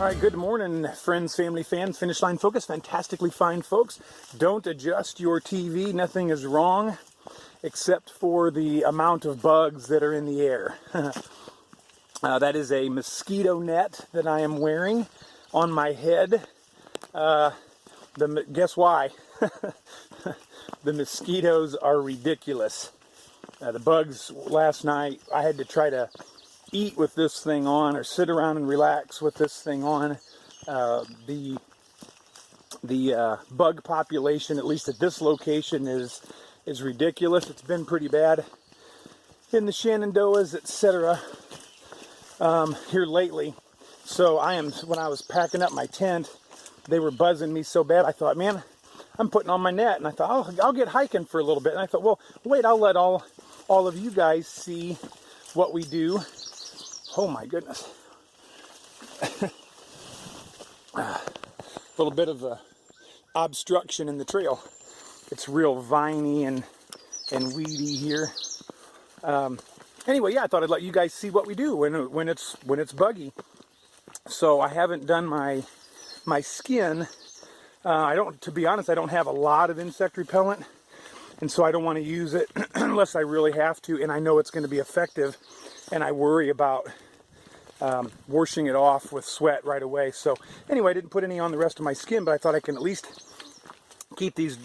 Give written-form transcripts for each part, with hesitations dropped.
right, good morning, friends, family, fans, Finish Line Focus, fantastically fine folks. Don't adjust your TV, nothing is wrong, except for the amount of bugs that are in the air. That is a mosquito net that I am wearing on my head. Guess why? The mosquitoes are ridiculous. The bugs last night, I had to try to eat with this thing on or sit around and relax with this thing on. The bug population, at least at this location, is ridiculous. It's been pretty bad in the Shenandoahs, etc. Here lately. So when I was packing up my tent, they were buzzing me so bad, I thought, man, I'm putting on my net. And I thought, I'll get hiking for a little bit. And I thought, well, wait, I'll let all of you guys see what we do. Oh my goodness. A little bit of obstruction in the trail. It's real viney and weedy here. Anyway, yeah, I thought I'd let you guys see what we do when it's buggy. So I haven't done my skin. To be honest, I don't have a lot of insect repellent, and so I don't want to use it unless I really have to, and I know it's going to be effective, and I worry about washing it off with sweat right away. So anyway, I didn't put any on the rest of my skin, but I thought I can at least keep these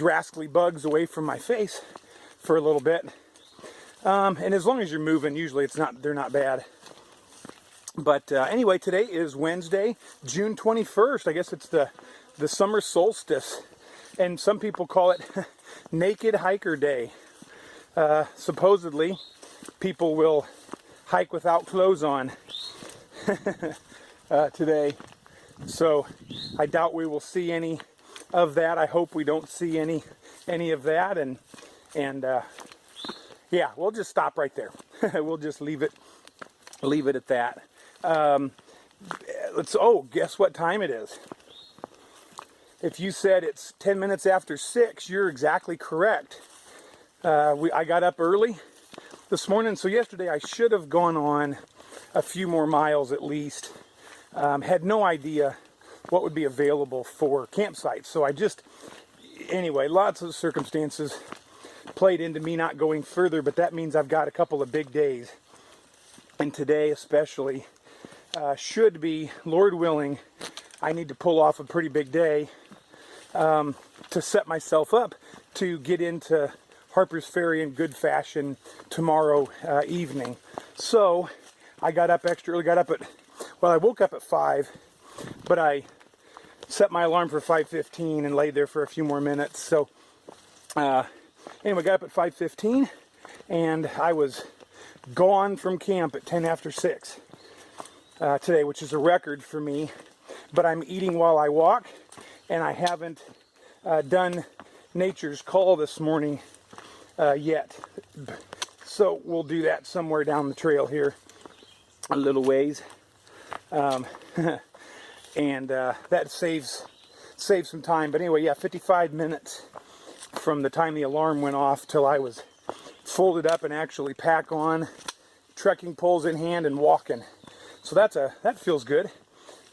rascally bugs away from my face for a little bit. And as long as you're moving, usually they're not bad. But anyway, today is Wednesday, June 21st. I guess it's the summer solstice, and some people call it Naked Hiker Day. Supposedly, people will hike without clothes on today. So I doubt we will see any of that. I hope we don't see any of that. And yeah, we'll just stop right there. We'll just leave it at that. Guess what time it is? If you said it's 10 minutes after 6, you're exactly correct. I got up early this morning, so yesterday I should have gone on a few more miles at least. Had no idea what would be available for campsites, so anyway, lots of circumstances played into me not going further, but that means I've got a couple of big days, and today especially should be, Lord willing, I need to pull off a pretty big day to set myself up to get into Harper's Ferry in good fashion tomorrow evening. So I got up extra early, I woke up at 5, but I set my alarm for 5:15 and laid there for a few more minutes. So anyway, got up at 5:15 and I was gone from camp at 10 after 6 today, which is a record for me. But I'm eating while I walk, and I haven't done nature's call this morning yet. So we'll do that somewhere down the trail here, a little ways. And that saves some time. But anyway, yeah, 55 minutes from the time the alarm went off till I was folded up and actually pack on, trekking poles in hand and walking. So that feels good,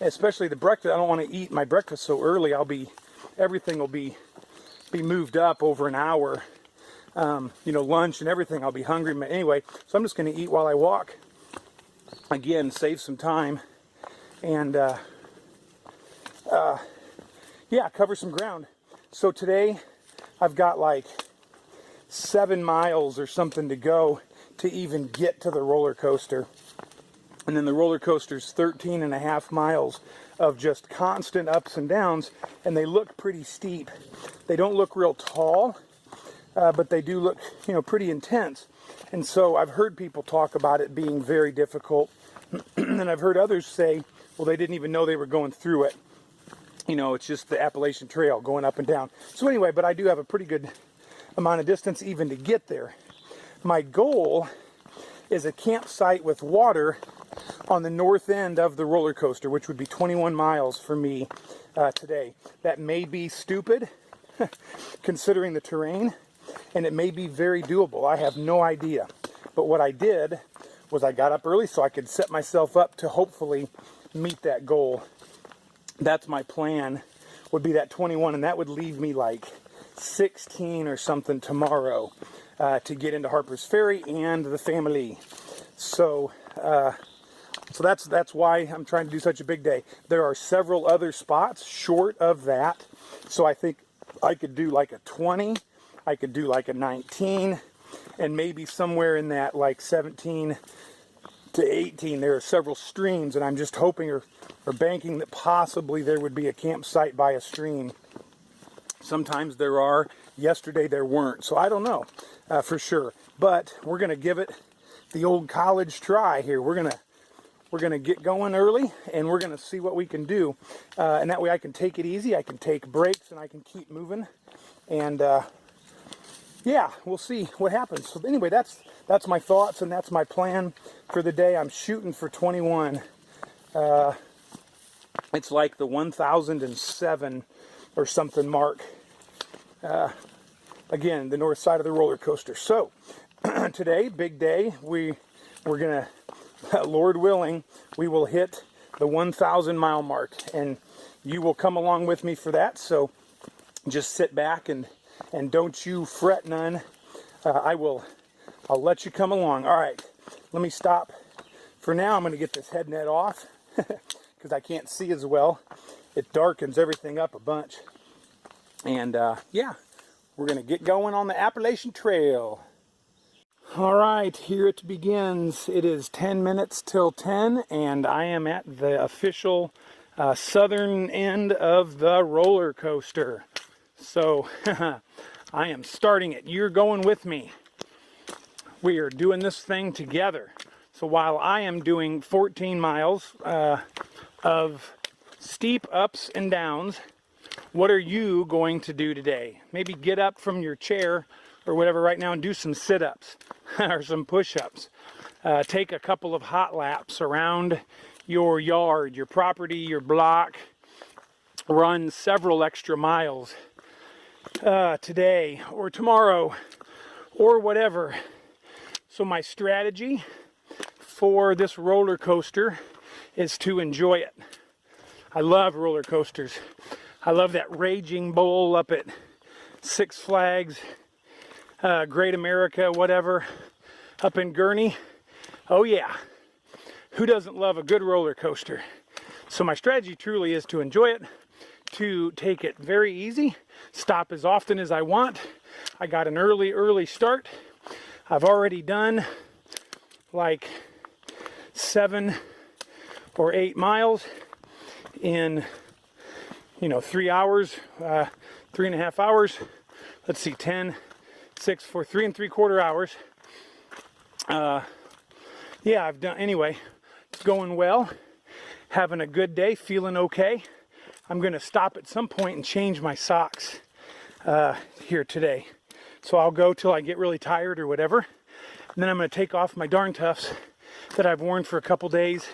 especially the breakfast. I don't want to eat my breakfast so early. Everything will be moved up over an hour. Lunch and everything. I'll be hungry. But anyway, so I'm just going to eat while I walk. Again, save some time, and cover some ground. So today I've got like 7 miles or something to go to even get to the roller coaster. And then the roller coaster's 13.5 miles of just constant ups and downs, and they look pretty steep. They don't look real tall, but they do look, pretty intense. And so I've heard people talk about it being very difficult, and I've heard others say, well, they didn't even know they were going through it. It's just the Appalachian Trail going up and down. So anyway, but I do have a pretty good amount of distance even to get there. My goal is a campsite with water on the north end of the roller coaster, which would be 21 miles for me today. That may be stupid, considering the terrain, and it may be very doable. I have no idea. But what I did was I got up early so I could set myself up to hopefully meet that goal. That's my plan, would be that 21, and that would leave me like 16 or something tomorrow to get into Harper's Ferry and the family. So that's why I'm trying to do such a big day. There are several other spots short of that, so I think I could do like a 20, I could do like a 19, and maybe somewhere in that like 17 to 18. There are several streams, and I'm just hoping or banking that possibly there would be a campsite by a stream. Sometimes there are. Yesterday there weren't, so I don't know for sure. But we're gonna give it the old college try here. We're gonna get going early, and we're gonna see what we can do, and that way I can take it easy. I can take breaks, and I can keep moving, and yeah, we'll see what happens. So anyway, that's my thoughts, and that's my plan for the day. I'm shooting for 21. It's like the 1007 or something mark. Again, the north side of the roller coaster. So today, big day. We're gonna, Lord willing, we will hit the 1,000 mile mark, and you will come along with me for that. So just sit back and don't you fret none. I'll let you come along. All right, let me stop for now. I'm going to get this head net off because I can't see as well. It darkens everything up a bunch. And yeah, we're going to get going on the Appalachian Trail. All right, here it begins. It is 10 minutes till 10, and I am at the official southern end of the roller coaster. So I am starting it. You're going with me. We are doing this thing together. So while I am doing 14 miles of steep ups and downs, what are you going to do today? Maybe get up from your chair or whatever right now and do some sit-ups or some push-ups. Take a couple of hot laps around your yard, your property, your block. Run several extra miles today or tomorrow or whatever. So my strategy for this roller coaster is to enjoy it. I love roller coasters. I love that Raging Bull up at Six Flags, Great America, whatever, up in Gurney. Oh yeah, who doesn't love a good roller coaster? So my strategy truly is to enjoy it, to take it very easy, stop as often as I want. I got an early start. I've already done like 7 or 8 miles in 3 hours, 3.5 hours. Let's see, 10, 6 for 3 3/4 hours. Yeah, I've done, anyway, it's going well, having a good day, feeling okay. I'm going to stop at some point and change my socks here today. So I'll go till I get really tired or whatever. And then I'm going to take off my darn toughs that I've worn for a couple days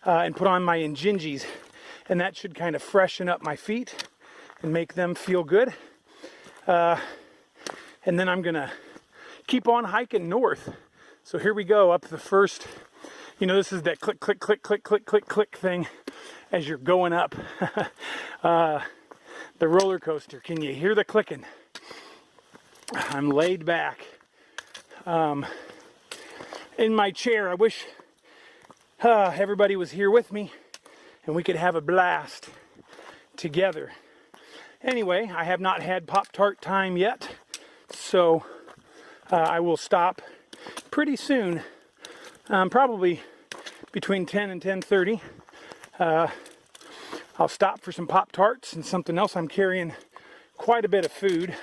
and put on my Injinjis. And that should kind of freshen up my feet and make them feel good. And then I'm going to keep on hiking north. So here we go up the first, this is that click, click, click, click, click, click, click thing as you're going up the roller coaster. Can you hear the clicking? I'm laid back in my chair. I wish everybody was here with me and we could have a blast together. Anyway, I have not had Pop-Tart time yet, so I will stop pretty soon, probably between 10 and 10:30. I'll stop for some Pop-Tarts and something else. I'm carrying quite a bit of food.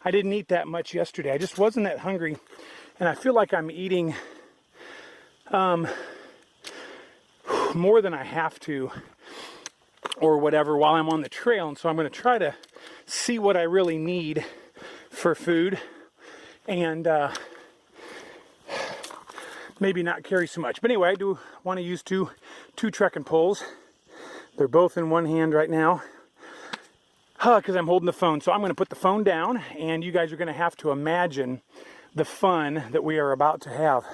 I didn't eat that much yesterday. I just wasn't that hungry, and I feel like I'm eating more than I have to or whatever while I'm on the trail. And so I'm going to try to see what I really need for food and maybe not carry so much. But anyway, I do want to use two trekking poles. They're both in one hand right now because I'm holding the phone. So I'm going to put the phone down, and you guys are going to have to imagine the fun that we are about to have.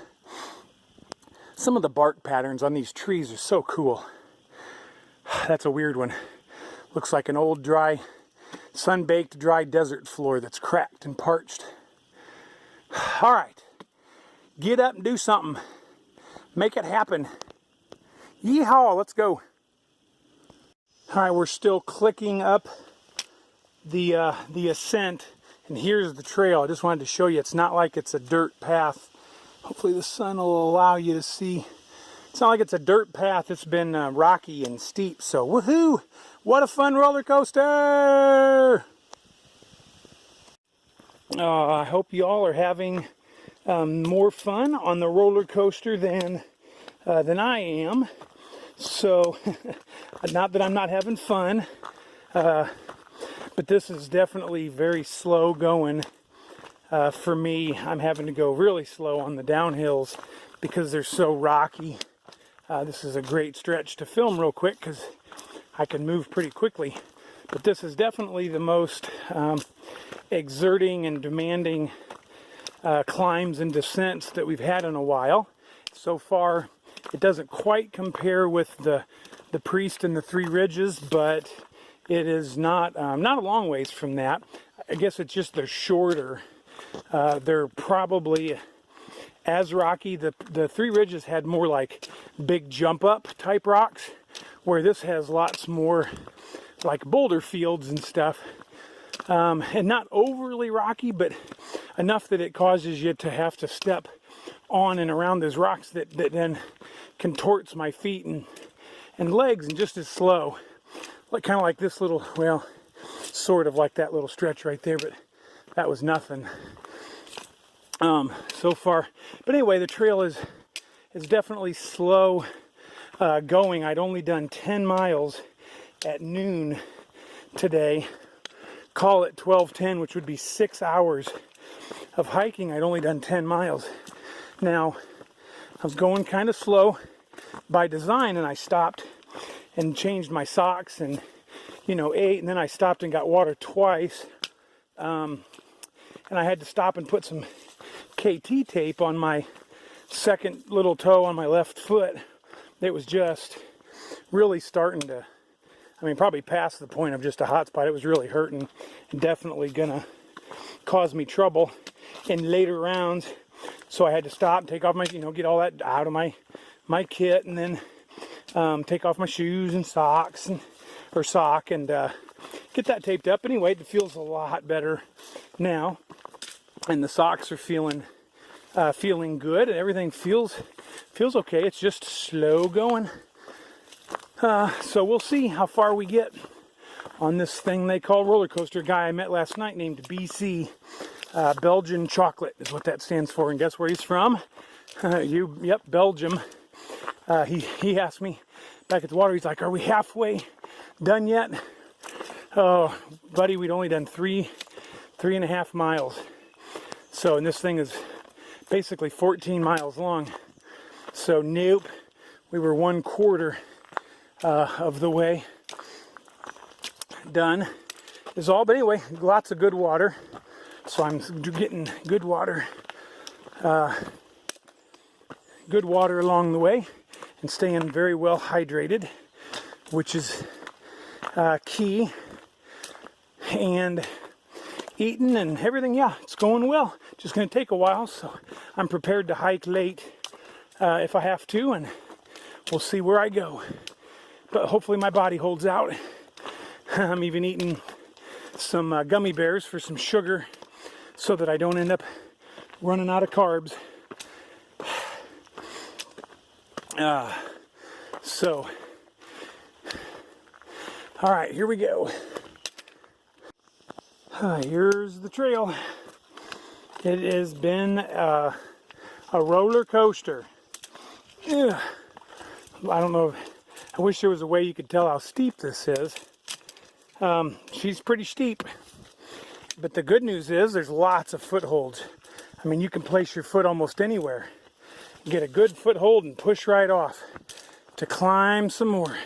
Some of the bark patterns on these trees are so cool. That's a weird one. Looks like an old dry, sun-baked dry desert floor that's cracked and parched. All right, get up and do something. Make it happen. Yeehaw, let's go. All right, we're still clicking up the ascent, and here's the trail. I just wanted to show you, it's not like it's a dirt path. Hopefully the sun will allow you to see. It's not like it's a dirt path. It's been rocky and steep, so woohoo! What a fun roller coaster! I hope you all are having more fun on the roller coaster than I am. So, not that I'm not having fun, but this is definitely very slow going for me. I'm having to go really slow on the downhills because they're so rocky. This is a great stretch to film real quick because I can move pretty quickly. But this is definitely the most exerting and demanding climbs and descents that we've had in a while. So far, it doesn't quite compare with the Priest and the Three Ridges, but it is not a long ways from that. I guess it's just they're shorter. They're probably as rocky. The Three Ridges had more like big jump up type rocks, where this has lots more like boulder fields and stuff. And not overly rocky, but enough that it causes you to have to step on and around those rocks that then contorts my feet and legs, and just as slow. Like kind of like this little, well, sort of like that little stretch right there, but that was nothing so far. But anyway, the trail is definitely slow going. I'd only done 10 miles at noon today. Call it 12:10, which would be 6 hours of hiking. I'd only done 10 miles. Now, I was going kind of slow by design, and I stopped and changed my socks and, ate, and then I stopped and got water twice. And I had to stop and put some KT tape on my second little toe on my left foot. It was just really starting to, probably past the point of just a hot spot. It was really hurting and definitely gonna cause me trouble in later rounds. So I had to stop, take off my, get all that out of my kit, and then take off my shoes and socks and get that taped up. Anyway, it feels a lot better now, and the socks are feeling good, and everything feels okay. It's just slow going. So we'll see how far we get on this thing they call roller coaster. Guy I met last night named BC, Belgian chocolate is what that stands for. And guess where he's from? Yep, Belgium. He asked me back at the water, he's like, are we halfway done yet? Oh, buddy, we'd only done three and a half miles. So, and this thing is basically 14 miles long. So, nope, we were 1/4 of the way done is all. But anyway, lots of good water. So I'm getting good water along the way, and staying very well hydrated, which is key. And eating and everything, yeah, it's going well. Just going to take a while, so I'm prepared to hike late if I have to, and we'll see where I go. But hopefully my body holds out. I'm even eating some gummy bears for some sugar so that I don't end up running out of carbs. All right, here we go. Here's the trail. It has been a roller coaster. I don't know. I wish there was a way you could tell how steep this is. She's pretty steep. But the good news is there's lots of footholds. You can place your foot almost anywhere. Get a good foothold and push right off to climb some more.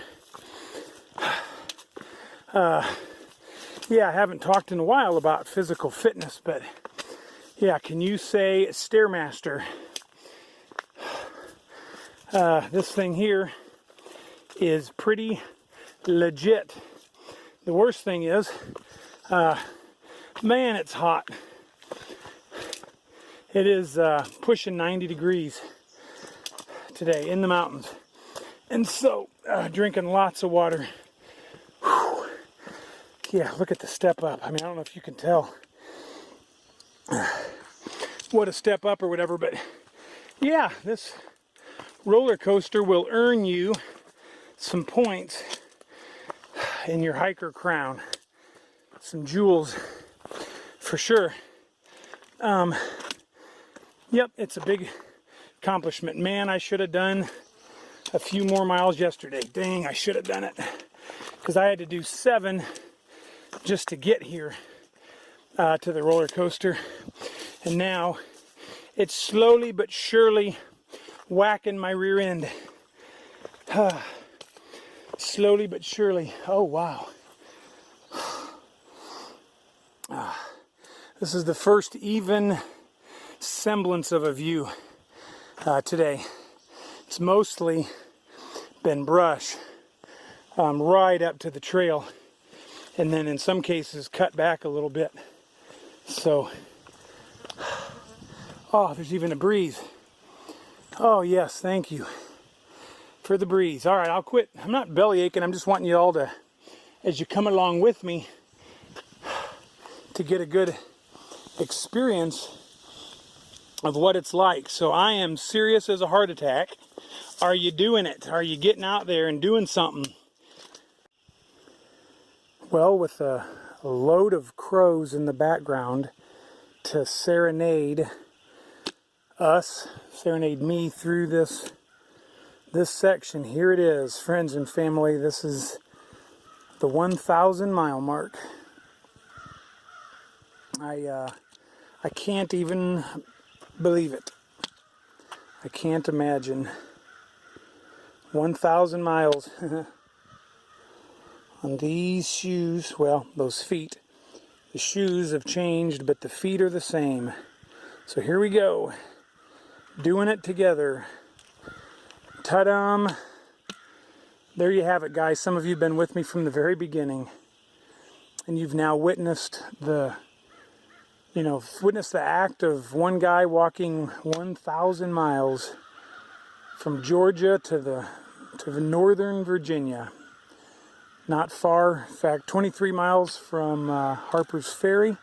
Yeah, I haven't talked in a while about physical fitness, but yeah, can you say Stairmaster? This thing here is pretty legit. The worst thing is, man, it's hot. It is pushing 90 degrees today in the mountains. And so, drinking lots of water. Whew. Yeah, look at the step up. I mean, I don't know if you can tell what a step up or whatever, but yeah, this roller coaster will earn you some points in your hiker crown. Some jewels for sure. Yep, it's a big accomplishment. Man, I should have done a few more miles yesterday. Dang, I should have done it. Because I had to do 7 just to get here to the roller coaster. And now it's slowly but surely whacking my rear end. Slowly but surely. Oh, wow. This is the first even semblance of a view today. It's mostly been brush right up to the trail, and then in some cases cut back a little bit. So, oh, there's even a breeze. Oh yes, thank you for the breeze. All right, I'll quit. I'm not belly aching. I'm just wanting you all to, as you come along with me, to get a good experience of what it's like. So I am serious as a heart attack. Are you doing it? Are you getting out there and doing something? Well, with a load of crows in the background to serenade us, serenade me through this section. Here it is, friends and family. This is the 1,000 mile mark. I can't even believe it. I can't imagine 1,000 miles on these shoes. Well, those feet. The shoes have changed, but the feet are the same. So here we go. Doing it together. Ta-dam. There you have it, guys. Some of you have been with me from the very beginning. And you've now witnessed the act of one guy walking 1,000 miles from Georgia to northern Virginia. Not far, in fact, 23 miles from Harper's Ferry.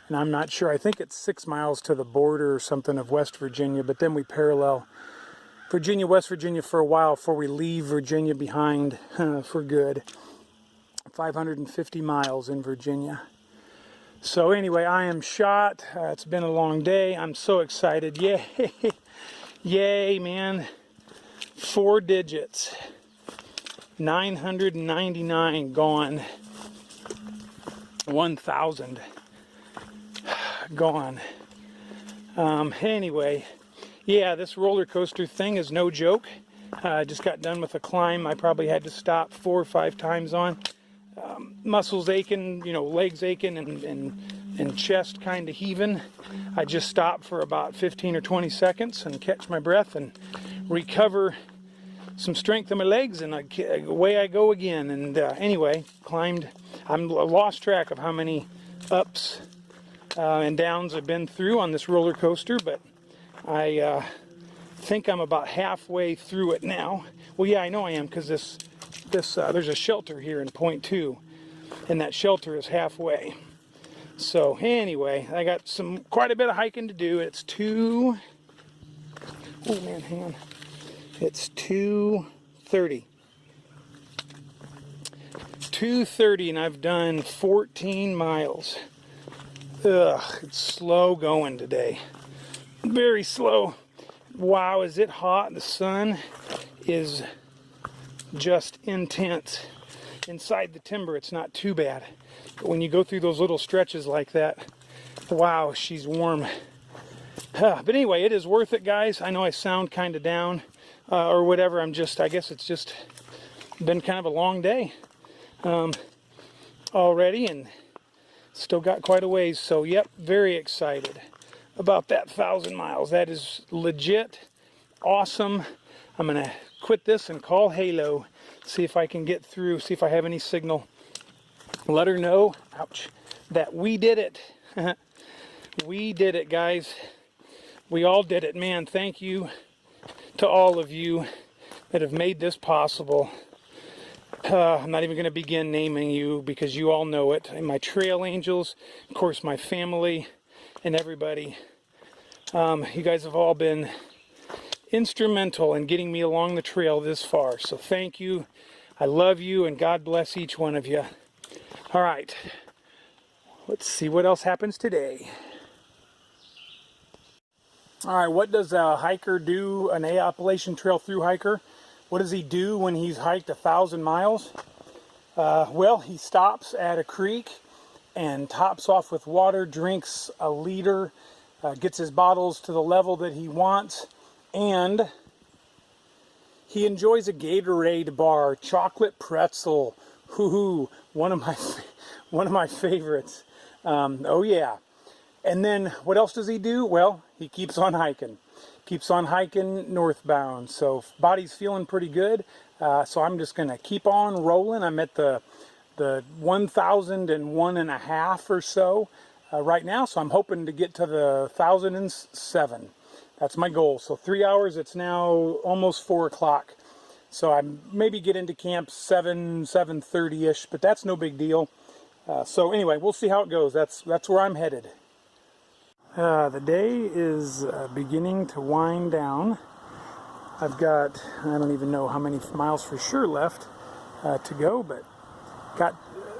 And I'm not sure, I think it's 6 miles to the border or something of West Virginia, but then we parallel Virginia, West Virginia for a while before we leave Virginia behind for good. 550 miles in Virginia. So anyway, I am shot. It's been a long day. I'm so excited. Yay. Yay, man. 4 digits. 999 gone. 1,000 gone. Anyway, yeah, this roller coaster thing is no joke. I just got done with a climb I probably had to stop 4 or 5 times on. Muscles aching, legs aching, and chest kind of heaving. I just stopped for about 15 or 20 seconds and catch my breath and recover some strength in my legs, and away I go again. And anyway, climbed. I'm lost track of how many ups and downs I've been through on this roller coaster, but I think I'm about halfway through it now. Well, yeah, I know I am, because there's a shelter here in point 2, and that shelter is halfway. So anyway, I got quite a bit of hiking to do. It's 2. Oh man, hang on. It's 2:30. 2:30, and I've done 14 miles. Ugh, it's slow going today. Very slow. Wow, is it hot? The sun is just intense. Inside the timber, it's not too bad. But when you go through those little stretches like that, wow, she's warm. But anyway, it is worth it, guys. I know I sound kind of down or whatever. I guess it's just been kind of a long day already, and still got quite a ways. So, yep, very excited about that 1,000 miles. That is legit awesome. I'm going to quit this and call Halo. See if I can get through, see if I have any signal. Let her know, ouch, that we did it. We did it, guys. We all did it. Man, thank you to all of you that have made this possible. I'm not even going to begin naming you because you all know it. And my trail angels, of course, my family, and everybody. You guys have all been instrumental in getting me along the trail this far. So thank you. I love you, and God bless each one of you. All right. Let's see what else happens today. All right, what does a hiker do, an Appalachian Trail through hiker? What does he do when he's hiked 1,000 miles? Well, he stops at a creek and tops off with water, drinks a liter, gets his bottles to the level that he wants, and he enjoys a Gatorade bar, chocolate pretzel. Hoo-hoo, one of my favorites. Oh yeah. And then what else does he do? Well, he keeps on hiking. Keeps on hiking northbound. So body's feeling pretty good. So I'm just gonna keep on rolling. I'm at the 1,001.5 or so right now. So I'm hoping to get to the 1,007. That's my goal. So 3 hours. It's now almost 4 o'clock. So I maybe get into camp 7:30ish, but that's no big deal. So anyway, we'll see how it goes. That's where I'm headed. The day is beginning to wind down. I've got, I don't even know how many miles for sure left to go, but got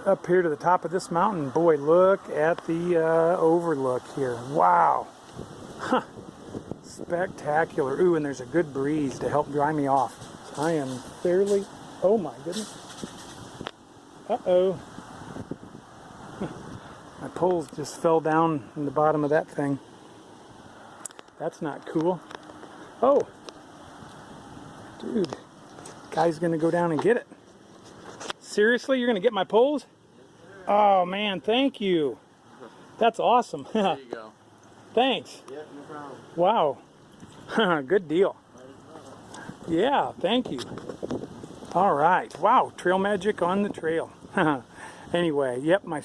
up here to the top of this mountain. Boy, look at the overlook here. Wow. Huh. Spectacular. Ooh, and there's a good breeze to help dry me off. I am fairly, oh my goodness. Uh-oh. My poles just fell down in the bottom of that thing. That's not cool. Oh, dude, guy's gonna go down and get it. Seriously, you're gonna get my poles? Oh man, thank you. That's awesome. There you go. Thanks. Yeah, no problem. Wow. Good deal. Yeah, thank you. All right. Wow, trail magic on the trail. Anyway, yep, my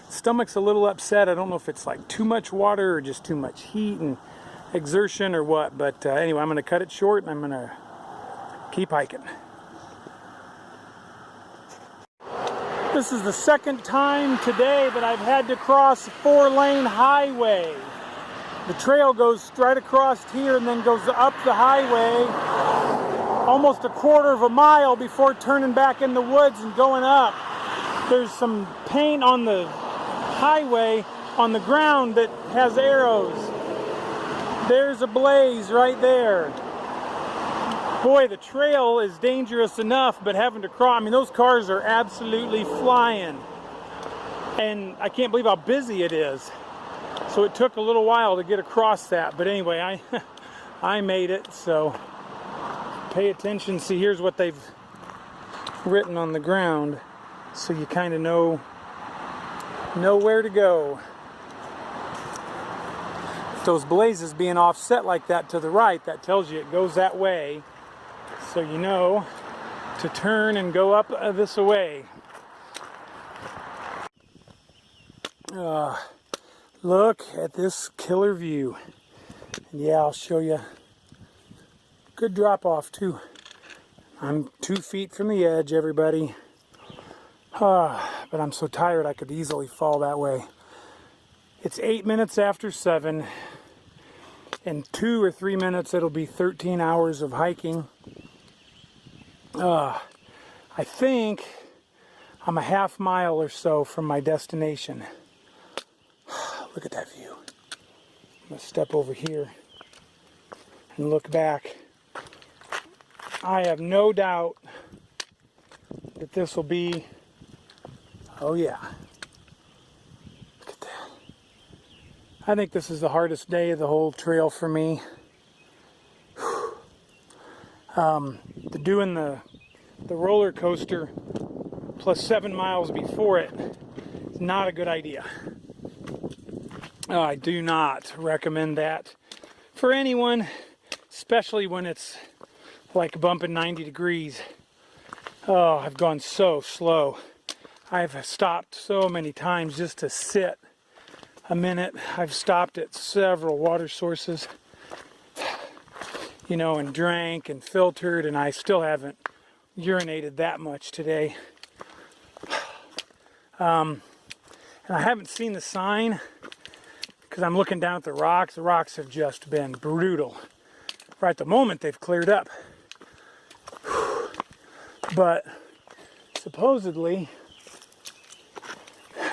stomach's a little upset. I don't know if it's like too much water or just too much heat and exertion or what, but anyway, I'm going to cut it short and I'm going to keep hiking. This is the second time today that I've had to cross a 4-lane highway. The trail goes straight across here and then goes up the highway almost a quarter of a mile before turning back in the woods and going up. There's some paint on the highway on the ground that has arrows. There's a blaze right there. Boy, the trail is dangerous enough, but having to cross, I mean, those cars are absolutely flying. And I can't believe how busy it is. So it took a little while to get across that. But anyway, I made it, so pay attention. See, here's what they've written on the ground, so you kind of know where to go. Those blazes being offset like that to the right, that tells you it goes that way, so you know to turn and go up this way. Look at this killer view. And yeah, I'll show you. Good drop off too. I'm 2 feet from the edge, everybody. But I'm so tired I could easily fall that way. It's 8 minutes after 7. In 2 or 3 minutes it'll be 13 hours of hiking. I think I'm a half mile or so from my destination. Look at that view. I'm going to step over here and look back. I have no doubt that this will be, oh yeah. Look at that. I think this is the hardest day of the whole trail for me. Doing the roller coaster plus 7 miles before it is not a good idea. I do not recommend that for anyone, especially when it's like bumping 90 degrees. Oh, I've gone so slow. I've stopped so many times just to sit a minute. I've stopped at several water sources, you know, and drank and filtered, and I still haven't urinated that much today. And I haven't seen the sign because I'm looking down at the rocks. The rocks have just been brutal. Right at the moment, they've cleared up. But supposedly,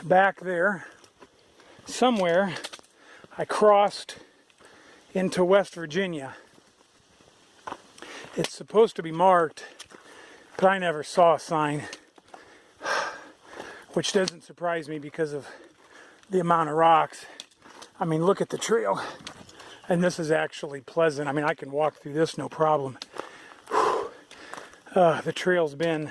back there, somewhere, I crossed into West Virginia. It's supposed to be marked, but I never saw a sign, which doesn't surprise me because of the amount of rocks. I mean, look at the trail. And this is actually pleasant. I mean, I can walk through this no problem. The trail's been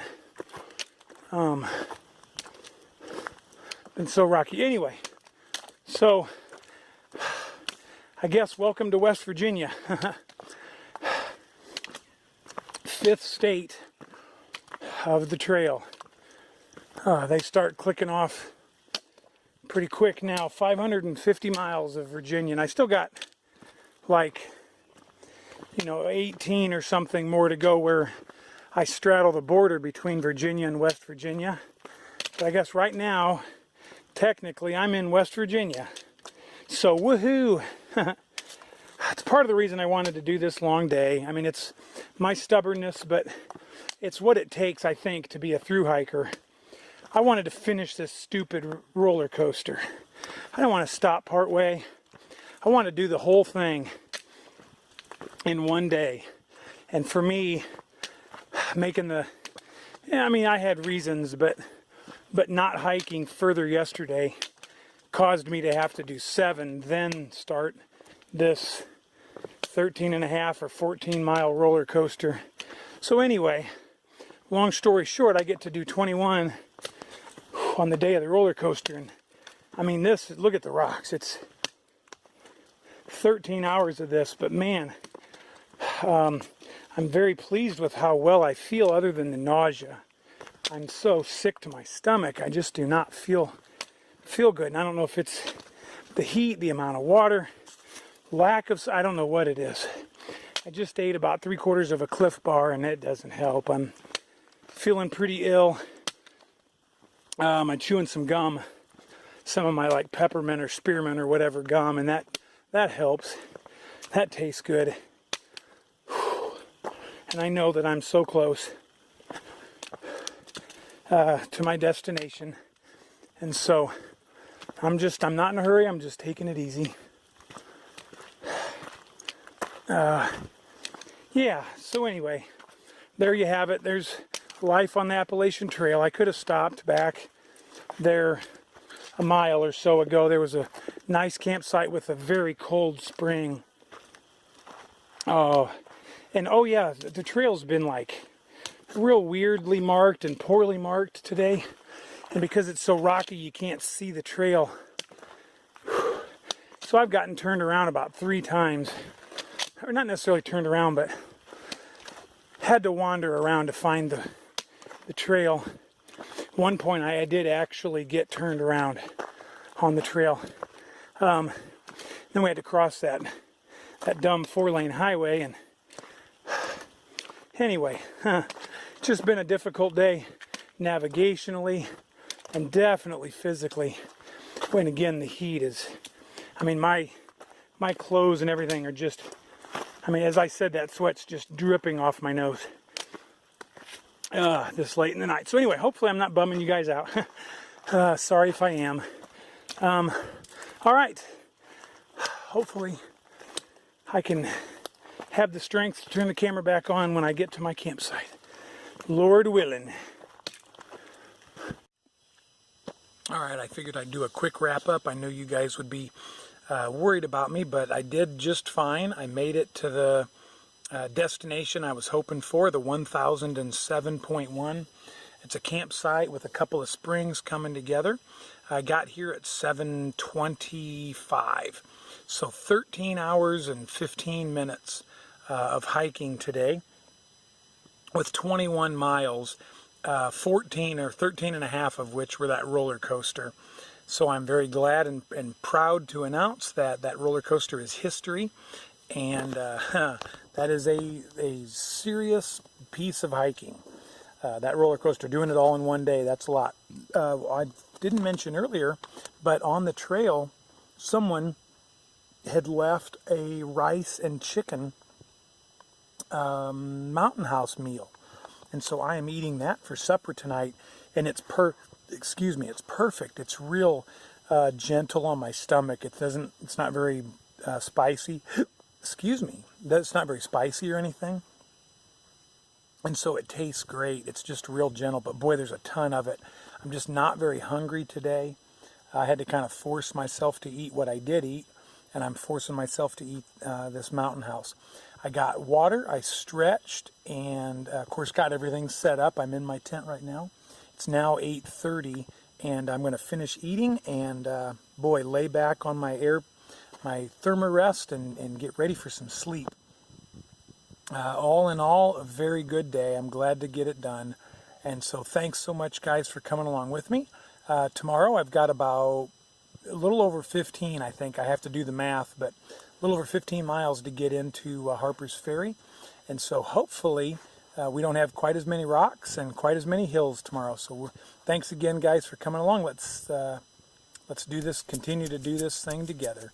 so rocky. Anyway, so I guess welcome to West Virginia. Fifth state of the trail. They start clicking off pretty quick now. 550 miles of Virginia, and I still got like, you know, 18 or something more to go where I straddle the border between Virginia and West Virginia. But I guess right now, technically, I'm in West Virginia. So, woohoo! It's part of the reason I wanted to do this long day. I mean, it's my stubbornness, but it's what it takes, I think, to be a thru hiker. I wanted to finish this stupid roller coaster. I don't want to stop partway. I want to do the whole thing in one day. And for me, making the, I mean, I had reasons, but not hiking further yesterday caused me to have to do 7, then start this 13.5 or 14 mile roller coaster. So anyway, long story short, I get to do 21 on the day of the roller coaster. And I mean, this, look at the rocks. It's 13 hours of this, but man, I'm very pleased with how well I feel other than the nausea. I'm so sick to my stomach. I just do not feel good. And I don't know if it's the heat, the amount of water, lack of, I don't know what it is. I just ate about 3/4 of a Cliff Bar and it doesn't help. I'm feeling pretty ill. I'm chewing some gum, some of my like peppermint or spearmint or whatever gum, and that helps. That tastes good. And I know that I'm so close to my destination. And so I'm not in a hurry. I'm just taking it easy. Yeah, so anyway, there you have it. There's life on the Appalachian Trail. I could have stopped back there a mile or so ago. There was a nice campsite with a very cold spring. Oh, and oh yeah, the trail's been like real weirdly marked and poorly marked today. And because it's so rocky, you can't see the trail. So I've gotten turned around about 3 times. Or not necessarily turned around, but had to wander around to find the trail. One point I did actually get turned around on the trail. Then we had to cross that dumb 4-lane highway, and anyway, it's just been a difficult day navigationally and definitely physically. When again, the heat is, I mean, my clothes and everything are just, I mean, as I said, that sweat's just dripping off my nose this late in the night. So anyway, hopefully I'm not bumming you guys out. Sorry if I am. All right. Hopefully I can have the strength to turn the camera back on when I get to my campsite. Lord willing. All right, I figured I'd do a quick wrap up. I know you guys would be worried about me, but I did just fine. I made it to the destination I was hoping for, the 1007.1. It's a campsite with a couple of springs coming together. I got here at 7:25, so 13 hours and 15 minutes of hiking today with 21 miles. 14 or 13 and a half of which were that roller coaster. So I'm very glad and proud to announce that that roller coaster is history, and that is a serious piece of hiking. That roller coaster, doing it all in one day, that's a lot. I didn't mention earlier, but on the trail, someone had left a rice and chicken mountain house meal. And so I am eating that for supper tonight, and it's it's perfect. It's real gentle on my stomach. It's not very spicy. Excuse me. It's not very spicy or anything. And so it tastes great. It's just real gentle, but boy, there's a ton of it. I'm just not very hungry today. I had to kind of force myself to eat what I did eat, and I'm forcing myself to eat this mountain house. I got water, I stretched, and of course got everything set up. I'm in my tent right now. It's now 8:30, and I'm going to finish eating and boy, lay back on my thermarest and get ready for some sleep. All in all, a very good day. I'm glad to get it done. And so thanks so much, guys, for coming along with me. Tomorrow I've got about a little over 15, I think. I have to do the math, but a little over 15 miles to get into Harper's Ferry. And so hopefully we don't have quite as many rocks and quite as many hills tomorrow. So thanks again, guys, for coming along. Let's do this, continue to do this thing together.